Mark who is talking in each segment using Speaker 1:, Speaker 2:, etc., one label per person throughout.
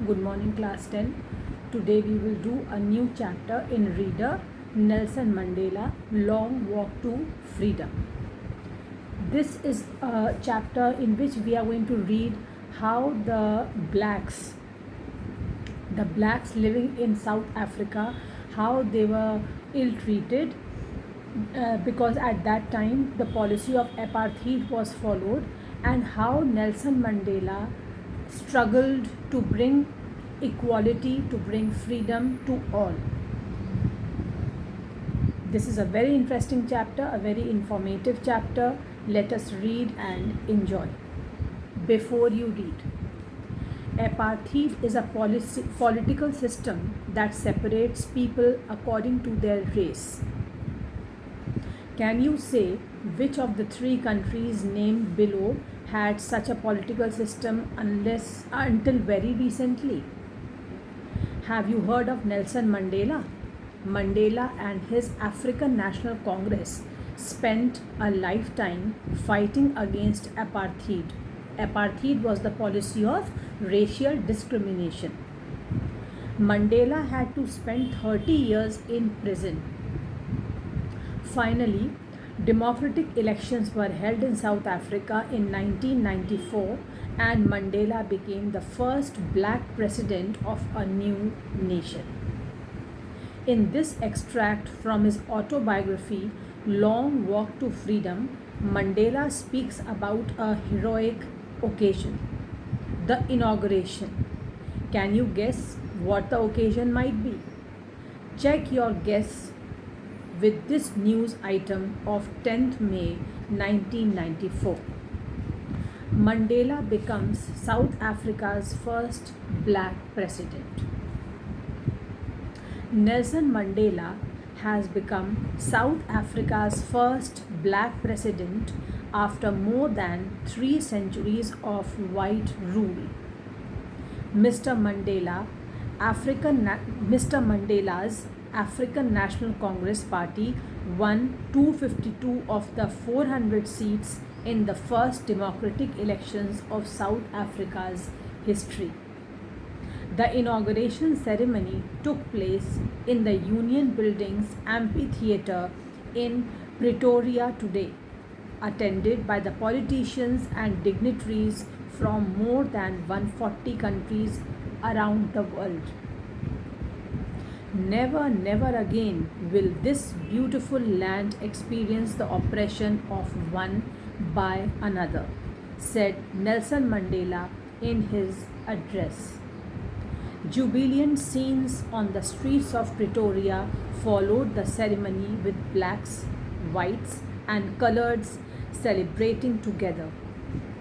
Speaker 1: Good morning, class 10. Today we will do a new chapter in Reader, Nelson Mandela, Long Walk to Freedom. This is a chapter in which we are going to read how the blacks living in South Africa, how they were ill-treated because at that time the policy of apartheid was followed, and how Nelson Mandela struggled to bring equality, to bring freedom to all. This is a very interesting chapter, a very informative chapter. Let us read and enjoy. Before you read, apartheid is a political system that separates people according to their race. Can you say which of the three countries named below had such a political system until very recently? Have you heard of Nelson Mandela? Mandela and his African National Congress spent a lifetime fighting against apartheid. Apartheid was the policy of racial discrimination. Mandela had to spend 30 years in prison. Finally, democratic elections were held in South Africa in 1994, and Mandela became the first black president of a new nation. In this extract from his autobiography, Long Walk to Freedom, Mandela speaks about a heroic occasion, the inauguration. Can you guess what the occasion might be? Check your guess with this news item of 10th May 1994. Mandela becomes South Africa's first black president. Nelson Mandela has become South Africa's first black president after more than 3 centuries of white rule. Mr. Mandela's African National Congress Party won 252 of the 400 seats in the first democratic elections of South Africa's history. The inauguration ceremony took place in the Union Buildings Amphitheatre in Pretoria today, attended by the politicians and dignitaries from more than 140 countries around the world. Never, never again will this beautiful land experience the oppression of one by another, said Nelson Mandela in his address. Jubilant scenes on the streets of Pretoria followed the ceremony with blacks, whites, and coloreds celebrating together.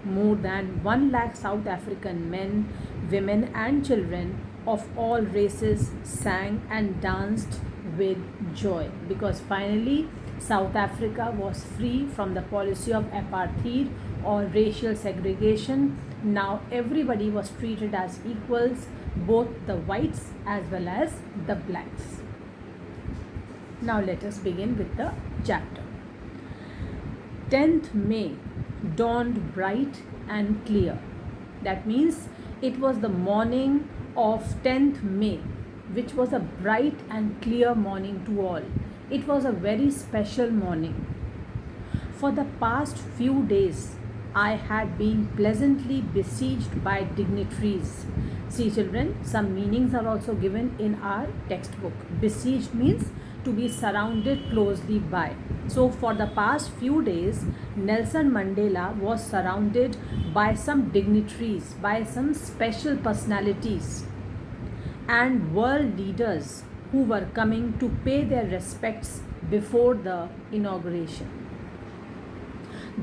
Speaker 1: More than 1 lakh South African men, women, and children of all races sang and danced with joy, because finally South Africa was free from the policy of apartheid or racial segregation. Now everybody was treated as equals, both the whites as well as the blacks. Now let us begin with the chapter. 10th May dawned bright and clear. That means it was the morning of 10th May, which was a bright and clear morning to all. It was a very special morning. For the past few days, I had been pleasantly besieged by dignitaries. See children, some meanings are also given in our textbook. Besieged means to be surrounded closely by. So for the past few days, Nelson Mandela was surrounded by some dignitaries, by some special personalities and world leaders who were coming to pay their respects before the inauguration.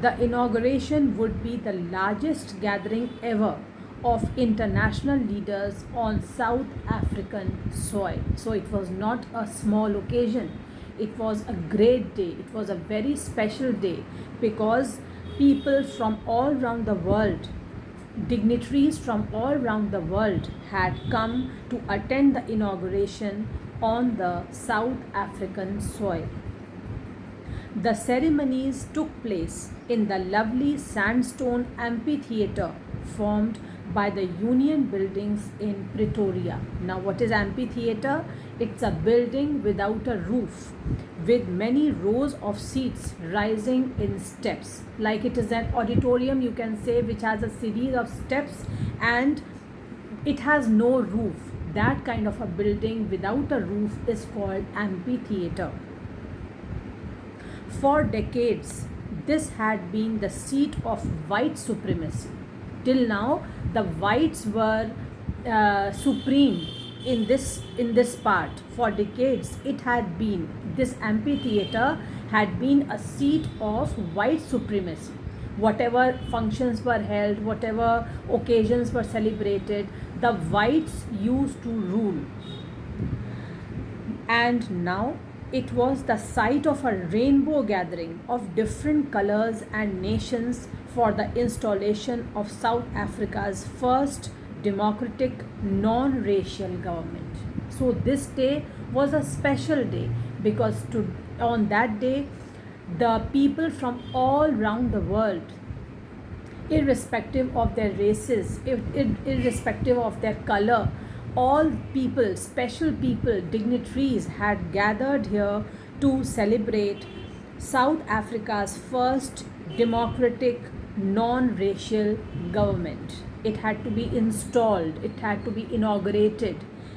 Speaker 1: The inauguration would be the largest gathering ever of international leaders on South African soil. So it was not a small occasion. It was a great day. It was a very special day because people from all around the world, dignitaries from all around the world had come to attend the inauguration on the South African soil. The ceremonies took place in the lovely sandstone amphitheatre formed by the Union Buildings in Pretoria. Now, what is amphitheater? It's a building without a roof with many rows of seats rising in steps. Like it is an auditorium, you can say, which has a series of steps and it has no roof. That kind of a building without a roof is called amphitheater. For decades, this had been the seat of white supremacy. Till now, the whites were supreme in this part. For decades, it had been, this amphitheater had been a seat of white supremacy. Whatever functions were held, whatever occasions were celebrated, the whites used to rule. And now it was the site of a rainbow gathering of different colors and nations for the installation of South Africa's first democratic non-racial government. So this day was a special day because on that day the people from all around the world, irrespective of their races, irrespective of their color, all people, special people, dignitaries had gathered here to celebrate South Africa's first democratic non-racial government. It had to be installed, it had to be inaugurated,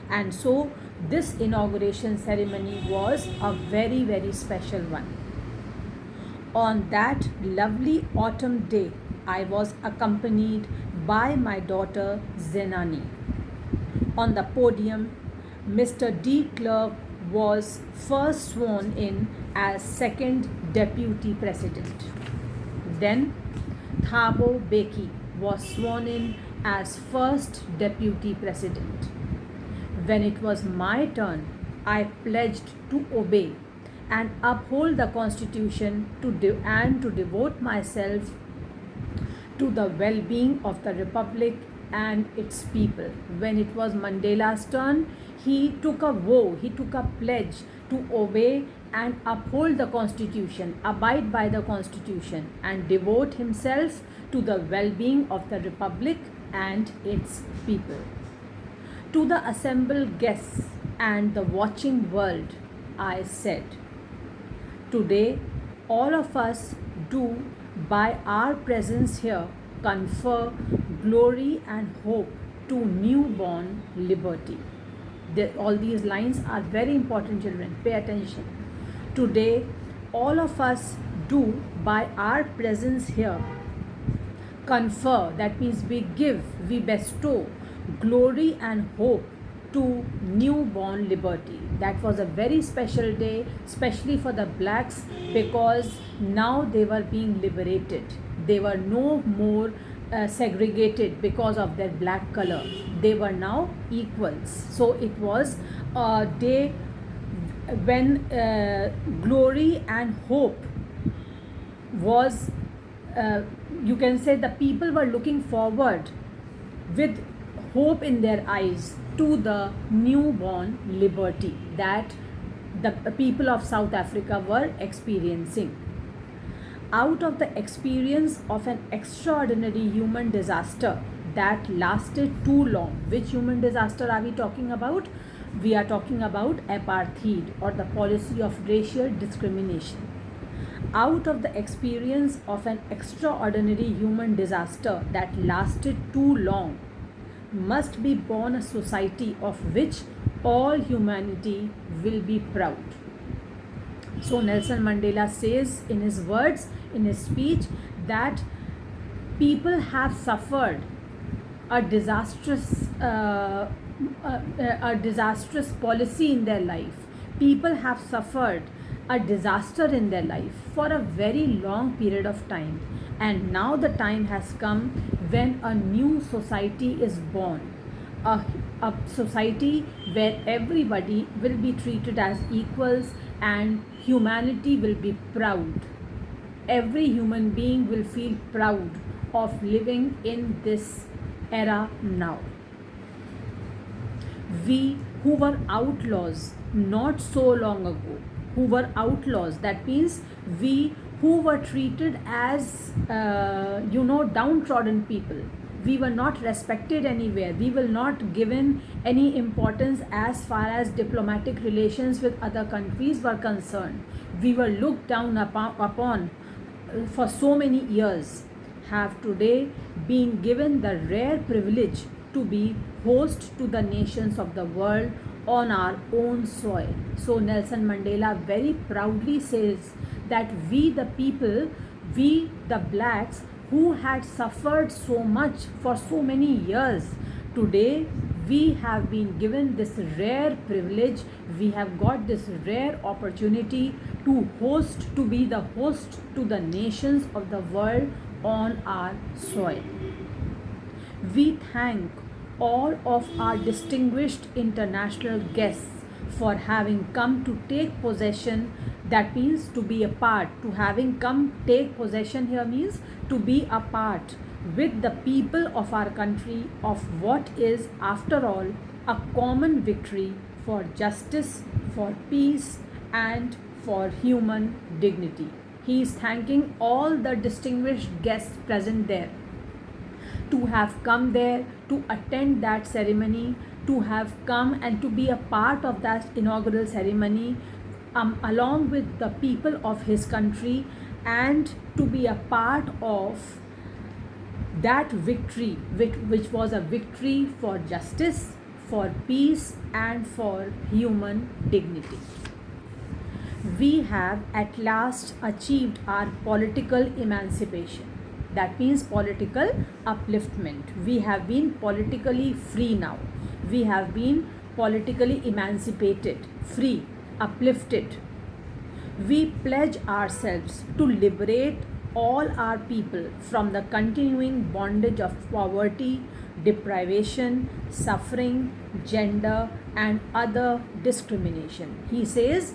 Speaker 1: and so this inauguration ceremony was a very, very special one. On that lovely autumn day, I was accompanied by my daughter Zenani. On the podium, Mr. de Klerk was first sworn in as second deputy president. Then Thabo Mbeki was sworn in as first deputy president. When it was my turn, I pledged to obey and uphold the constitution and to devote myself to the well-being of the republic and its people. When it was Mandela's turn, he took a vow, he took a pledge to obey and uphold the constitution, abide by the constitution, and devote himself to the well-being of the republic and its people. To the assembled guests and the watching world, I said, today all of us do, by our presence here, confer glory and hope to newborn liberty. All these lines are very important, children. Pay attention. Today, all of us do, by our presence here, confer, that means we give, we bestow glory and hope to newborn liberty. That was a very special day, especially for the blacks, because now they were being liberated. They were no more segregated because of their black color. They were now equals. So it was a day when glory and hope was, you can say, the people were looking forward with hope in their eyes to the newborn liberty that the people of South Africa were experiencing. Out of the experience of an extraordinary human disaster that lasted too long. Which human disaster are we talking about? We are talking about apartheid, or the policy of racial discrimination. Out of the experience of an extraordinary human disaster that lasted too long must be born a society of which all humanity will be proud. So Nelson Mandela says in his words, in his speech, that people have suffered a disastrous policy in their life. People have suffered a disaster in their life for a very long period of time, and now the time has come when a new society is born, a society where everybody will be treated as equals and humanity will be proud. Every human being will feel proud of living in this era now. We who were outlaws not so long ago, who were outlaws, that means we who were treated as downtrodden people, We were not respected anywhere. We were not given any importance as far as diplomatic relations with other countries were concerned. We were looked down upon for so many years. Have today been given the rare privilege to be host to the nations of the world on our own soil. So Nelson Mandela very proudly says that we the people, we the blacks who had suffered so much for so many years, today we have been given this rare privilege, we have got this rare opportunity to host, to be the host to the nations of the world on our soil. We thank all of our distinguished international guests for having come to take possession. That means to be a part. To having come take possession here means to be a part with the people of our country of what is, after all, a common victory for justice, for peace, and for human dignity. He is thanking all the distinguished guests present there to have come there to attend that ceremony, to have come and to be a part of that inaugural ceremony along with the people of his country, and to be a part of that victory, which was a victory for justice, for peace, and for human dignity. We have at last achieved our political emancipation. That means political upliftment. We have been politically free now. We have been politically emancipated, free, uplifted. We pledge ourselves to liberate all our people from the continuing bondage of poverty, deprivation, suffering, gender, and other discrimination. He says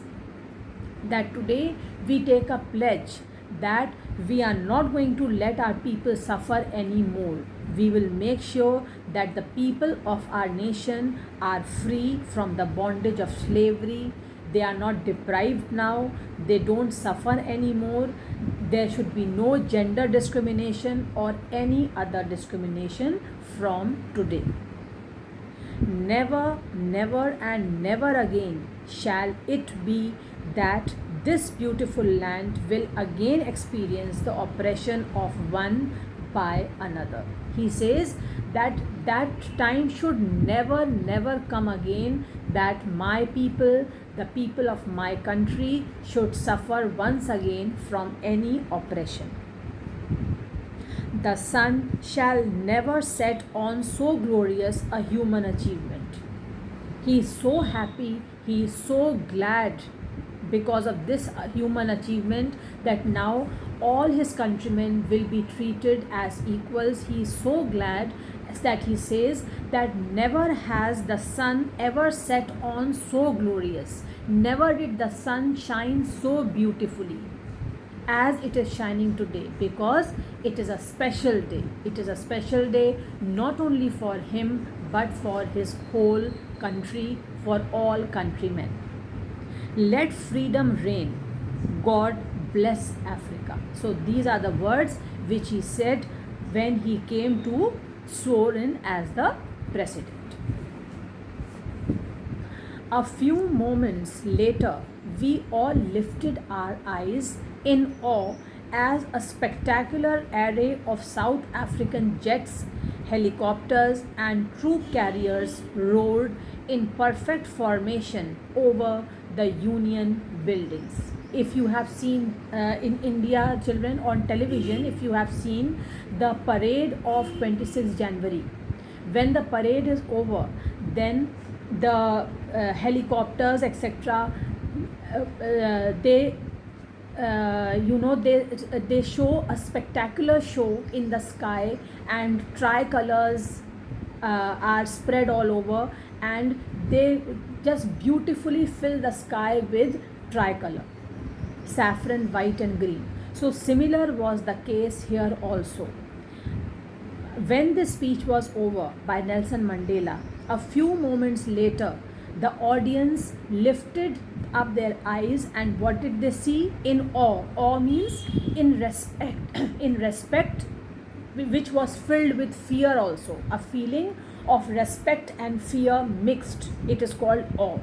Speaker 1: that today we take a pledge that we are not going to let our people suffer anymore. We will make sure that the people of our nation are free from the bondage of slavery. They are not deprived now. They don't suffer anymore. There should be no gender discrimination or any other discrimination from today. Never, never, and never again shall it be that this beautiful land will again experience the oppression of one by another. He says that that time should never, never come again, that my people, the people of my country, should suffer once again from any oppression. The sun shall never set on so glorious a human achievement. He is so happy, he is so glad because of this human achievement that now all his countrymen will be treated as equals. He is so glad that he says that never has the sun ever set on so glorious. Never did the sun shine so beautifully as it is shining today, because it is a special day. It is a special day not only for him but for his whole country, for all countrymen. Let freedom reign. God bless Africa. So these are the words which he said when he came to swear in as the president. A few moments later, we all lifted our eyes in awe as a spectacular array of South African jets, helicopters, and troop carriers roared in perfect formation over the Union buildings. If you have seen in India, children, on television, if you have seen the parade of 26 January, when the parade is over, then the helicopters, etc., they show a spectacular show in the sky, and tricolors are spread all over, and they just beautifully fill the sky with tricolor, saffron, white, and green. So similar was the case here also. When this speech was over by Nelson Mandela, a few moments later, the audience lifted up their eyes, and what did they see? In awe. Awe means in respect. In respect which was filled with fear also, a feeling of respect and fear mixed. It is called awe.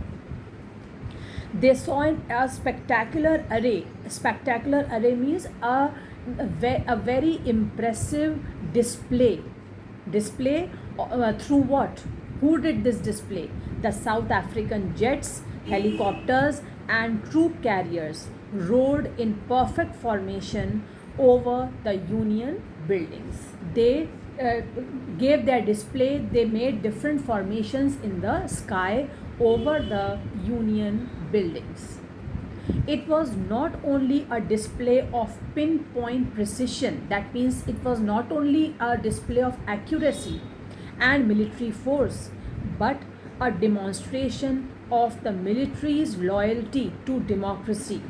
Speaker 1: They saw a spectacular array. Spectacular array means a very impressive display. Display through what? Who did this display? The South African jets, helicopters, and troop carriers rode in perfect formation over the Union buildings. They gave their display, they made different formations in the sky over the Union buildings. It was not only a display of pinpoint precision, that means it was not only a display of accuracy and military force, but a demonstration of the military's loyalty to democracy,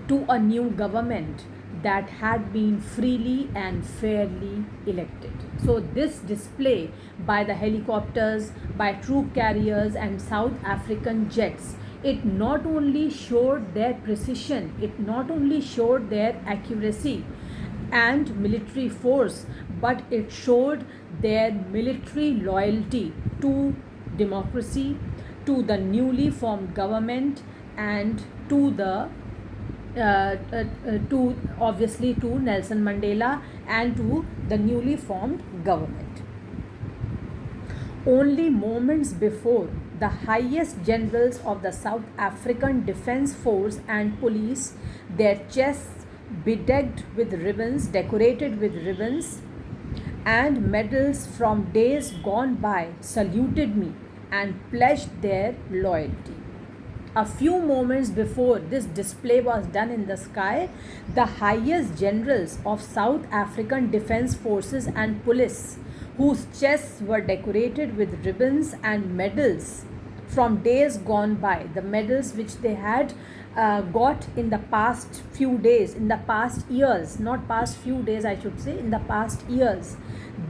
Speaker 1: to a new government that had been freely and fairly elected. So, this display by the helicopters, by troop carriers, and South African jets, it not only showed their precision, it not only showed their accuracy and military force, but it showed their military loyalty to democracy, to the newly formed government, and to the to obviously to Nelson Mandela and to the newly formed government. Only moments before, the highest generals of the South African Defence Force and Police, their chests bedecked with ribbons, decorated with ribbons and medals from days gone by, saluted me and pledged their loyalty. A few moments before this display was done in the sky, the highest generals of South African Defence Forces and Police, whose chests were decorated with ribbons and medals from days gone by, the medals which they had got in the past few days, in the past years, not past few days, I should say, in the past years,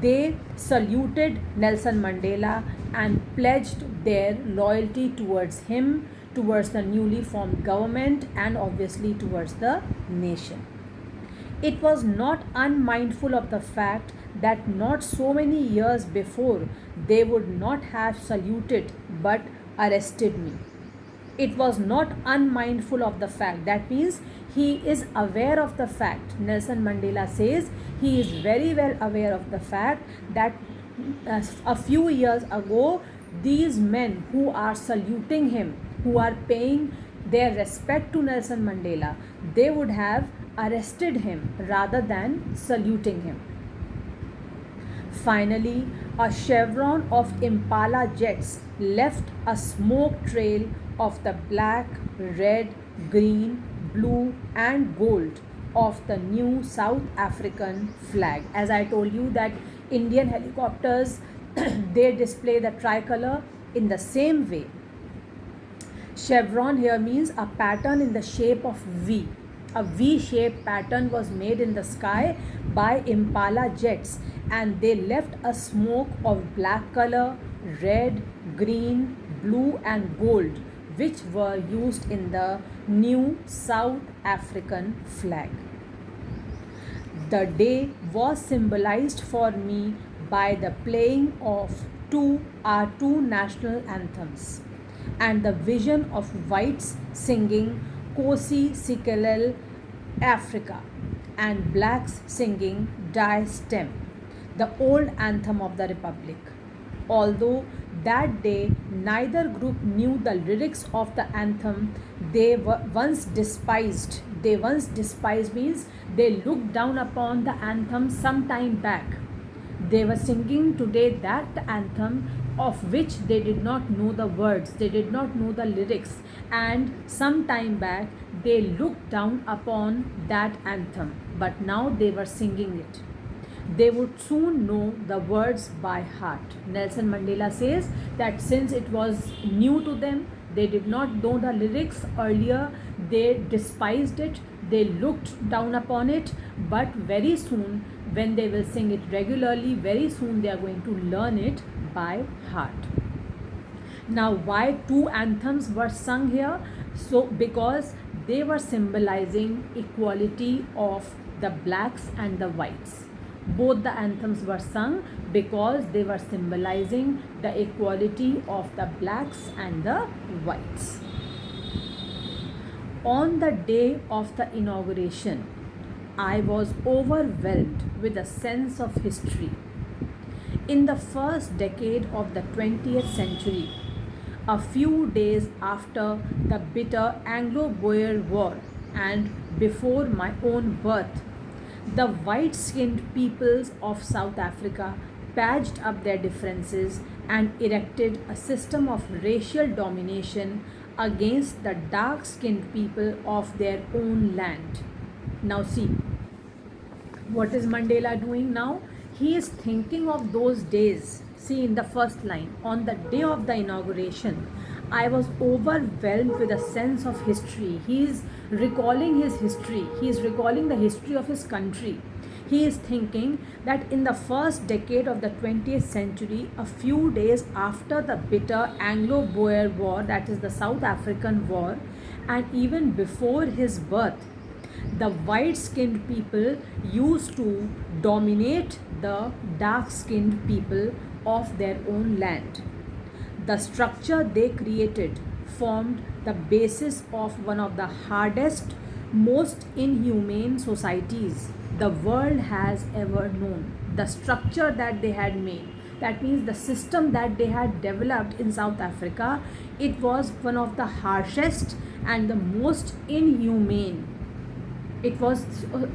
Speaker 1: they saluted Nelson Mandela and pledged their loyalty towards him, towards the newly formed government, and obviously towards the nation. It was not unmindful of the fact that not so many years before they would not have saluted but arrested me. It was not unmindful of the fact. That means he is aware of the fact. Nelson Mandela says he is very well aware of the fact that a few years ago, these men who are saluting him, who are paying their respect to Nelson Mandela, they would have arrested him rather than saluting him. Finally, a chevron of Impala jets left a smoke trail of the black, red, green, blue, and gold of the new South African flag. As I told you that Indian helicopters they display the tricolor in the same way. Chevron here means a pattern in the shape of V. A V-shaped pattern was made in the sky by Impala jets, and they left a smoke of black color, red, green, blue, and gold, which were used in the new South African flag. The day was symbolized for me by the playing of our two national anthems and the vision of whites singing Kosi Sikelel Africa and blacks singing Die Stem, the old anthem of the Republic. Although that day neither group knew the lyrics of the anthem, they were once despised. They once despised means they looked down upon the anthem some time back. They were singing today that anthem of which they did not know the words, they did not know the lyrics, and some time back they looked down upon that anthem, but now they were singing it. They would soon know the words by heart. Nelson Mandela says that since it was new to them, they did not know the lyrics earlier, they despised it, they looked down upon it, but very soon when they will sing it regularly, very soon they are going to learn it by heart. Now, why two anthems were sung here? So because they were symbolizing equality of the blacks and the whites. Both the anthems were sung because they were symbolizing the equality of the blacks and the whites. On the day of the inauguration, I was overwhelmed with a sense of history. In the first decade of the 20th century, a few days after the bitter Anglo-Boer War and before my own birth, the white-skinned peoples of South Africa patched up their differences and erected a system of racial domination against the dark-skinned people of their own land. Now see, what is Mandela doing now? He is thinking of those days. See, in the first line, on the day of the inauguration, I was overwhelmed with a sense of history. He is recalling his history. He is recalling the history of his country. He is thinking that in the first decade of the 20th century, a few days after the bitter Anglo-Boer War, that is the South African War, and even before his birth, the white-skinned people used to dominate the dark-skinned people of their own land. The structure they created formed the basis of one of the hardest, most inhumane societies the world has ever known. The structure that they had made, that means the system that they had developed in South Africa, it was one of the harshest and the most inhumane. It was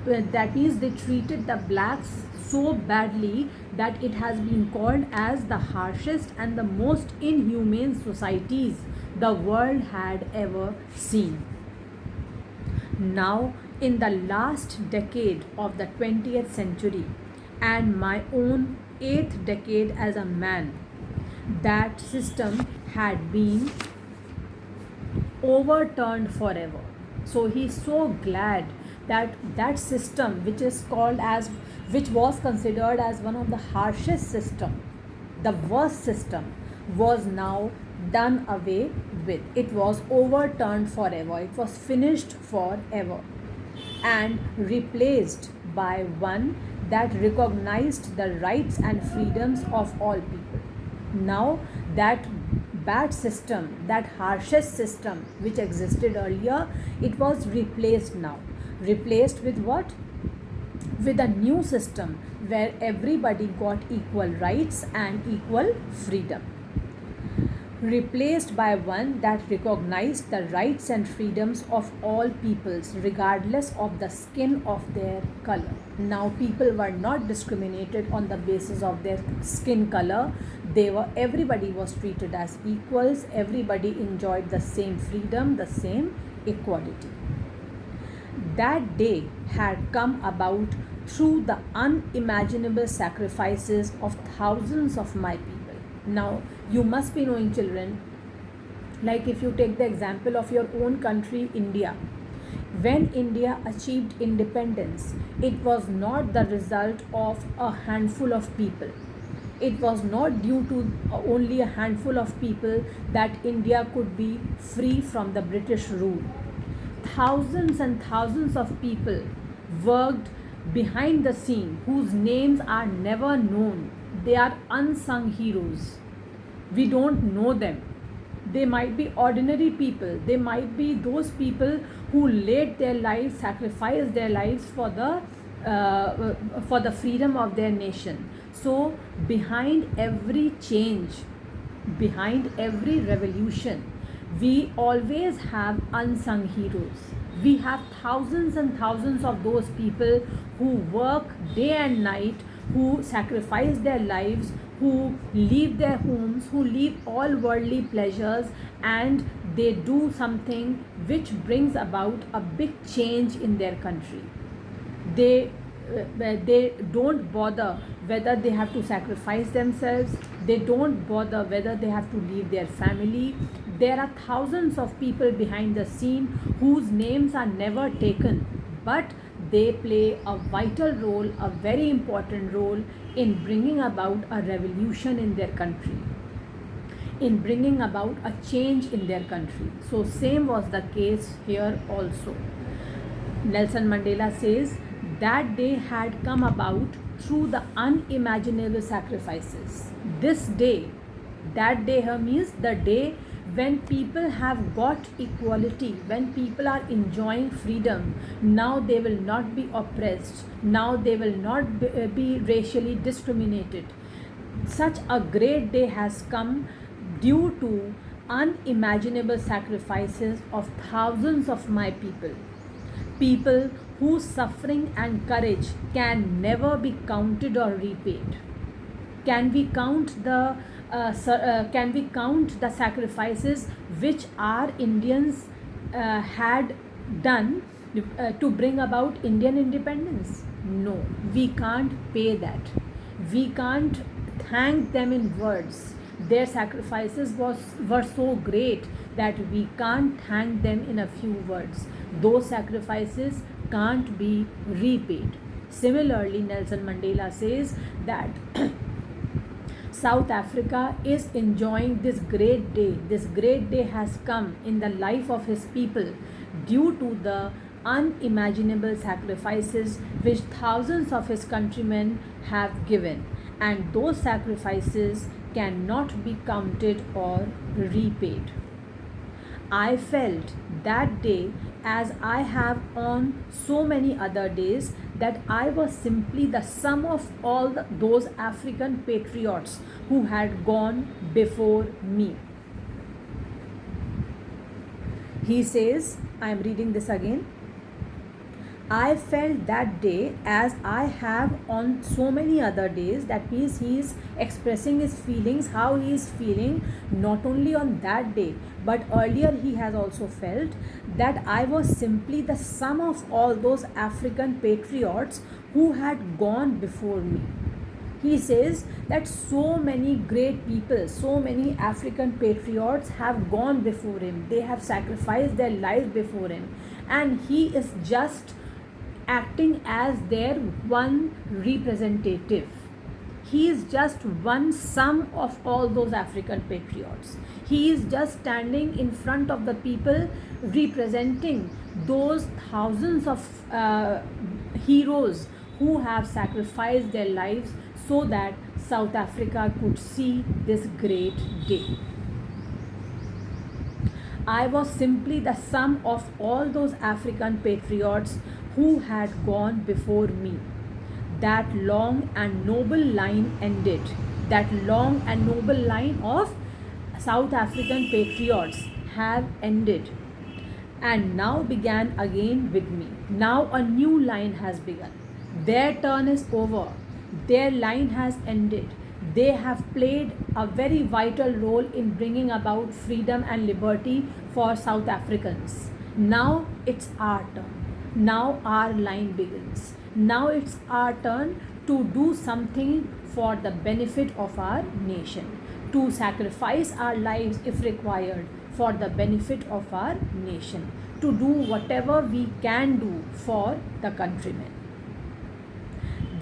Speaker 1: that means they treated the blacks so badly that it has been called as the harshest and the most inhumane societies the world had ever seen. Now, in the last decade of the 20th century and my own 8th decade as a man, that system had been overturned forever. So he's so glad that that system, which was considered as one of the harshest system, the worst system, was now done away with. It was overturned forever. It was finished forever and replaced by one that recognized the rights and freedoms of all people. Now that bad system, that harshest system which existed earlier, it was replaced now. Replaced with what? With a new system where everybody got equal rights and equal freedom. Replaced by one that recognized the rights and freedoms of all peoples regardless of the skin of their color. Now people were not discriminated on the basis of their skin color. Everybody was treated as equals. Everybody enjoyed the same freedom, the same equality. That day had come about through the unimaginable sacrifices of thousands of my people. Now, you must be knowing, children, like if you take the example of your own country, India. When India achieved independence, it was not the result of a handful of people. It was not due to only a handful of people that India could be free from the British rule. Thousands and thousands of people worked behind the scene whose names are never known. They are unsung heroes. We don't know them. They might be ordinary people. They might be those people who laid their lives, sacrificed their lives for the freedom of their nation. So behind every change, behind every revolution, we always have unsung heroes. We have thousands and thousands of those people who work day and night, who sacrifice their lives, who leave their homes, who leave all worldly pleasures, and they do something which brings about a big change in their country. They don't bother whether they have to sacrifice themselves. They don't bother whether they have to leave their family. There are thousands of people behind the scene whose names are never taken, but they play a vital role, a very important role in bringing about a revolution in their country, in bringing about a change in their country. So same was the case here also. Nelson Mandela says that day had come about through the unimaginable sacrifices. This day, that day here means the day when people have got equality, when people are enjoying freedom. Now they will not be oppressed, now they will not be racially discriminated. Such a great day has come due to unimaginable sacrifices of thousands of my people whose suffering and courage can never be counted or repaid. Can we count the sacrifices which our Indians had done to bring about Indian independence? No, we can't pay that. We can't thank them in words. Their sacrifices were so great that we can't thank them in a few words. Those sacrifices can't be repaid. Similarly, Nelson Mandela says that South Africa is enjoying this great day. This great day has come in the life of his people due to the unimaginable sacrifices which thousands of his countrymen have given, and those sacrifices cannot be counted or repaid. I felt that day, as I have on so many other days, that I was simply the sum of all those African patriots who had gone before me. He says, I am reading this again. I felt that day as I have on so many other days. That means he is expressing his feelings, how he is feeling, not only on that day, but earlier he has also felt that I was simply the sum of all those African patriots who had gone before me. He says that so many great people, so many African patriots have gone before him. They have sacrificed their lives before him, and he is just acting as their one representative. He is just one sum of all those African patriots. He is just standing in front of the people representing those thousands of heroes who have sacrificed their lives so that South Africa could see this great day. I was simply the sum of all those African patriots who had gone before me. That long and noble line ended. That long and noble line of South African patriots have ended, and now began again with me. Now a new line has begun. Their turn is over. Their line has ended. They have played a very vital role in bringing about freedom and liberty for South Africans. Now it's our turn. Now our line begins. Now it's our turn to do something for the benefit of our nation, to sacrifice our lives if required for the benefit of our nation, to do whatever we can do for the countrymen.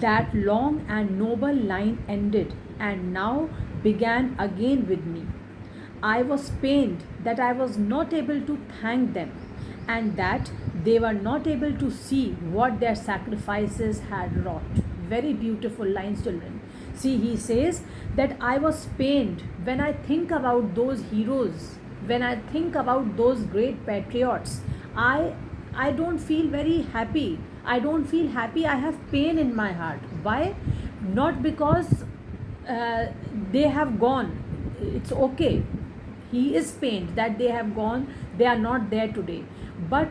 Speaker 1: That long and noble line ended and now began again with me. I was pained that I was not able to thank them, and that they were not able to see what their sacrifices had wrought. Very beautiful lines, children. See, he says that I was pained when I think about those heroes, when I think about those great patriots. I don't feel very happy. I don't feel happy. I have pain in my heart. Why? Not because they have gone. It's okay. He is pained that they have gone. They are not there today. But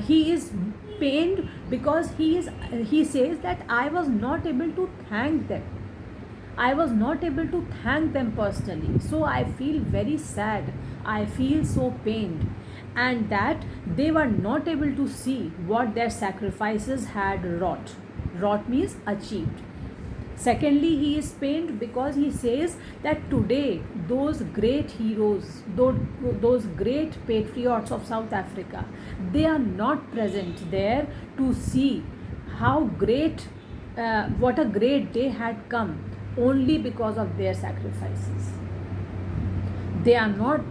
Speaker 1: he is pained because he says that I was not able to thank them. I was not able to thank them personally. So I feel very sad. I feel so pained. And that they were not able to see what their sacrifices had wrought. Wrought means achieved. Secondly, he is pained because he says that today those great heroes, those great patriots of South Africa, they are not present there to see how great, what a great day had come only because of their sacrifices. They are not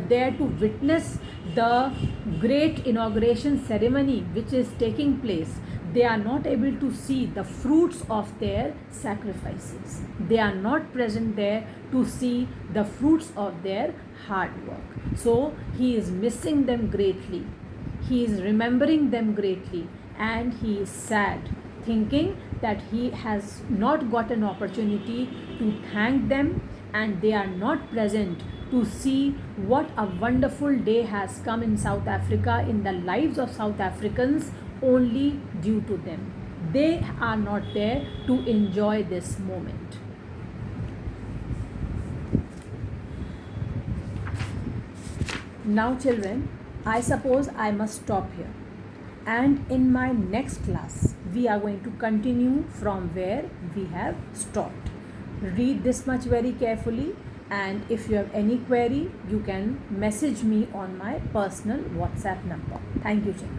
Speaker 1: there to witness the great inauguration ceremony which is taking place. They are not able to see the fruits of their sacrifices. They are not present there to see the fruits of their hard work. So he is missing them greatly. He is remembering them greatly, and he is sad, thinking that he has not got an opportunity to thank them, and they are not present to see what a wonderful day has come in South Africa, in the lives of South Africans, only due to them. They are not there to enjoy this moment. Now, children, I suppose I must stop here. And in my next class, we are going to continue from where we have stopped. Read this much very carefully, and if you have any query, you can message me on my personal WhatsApp number. Thank you, children.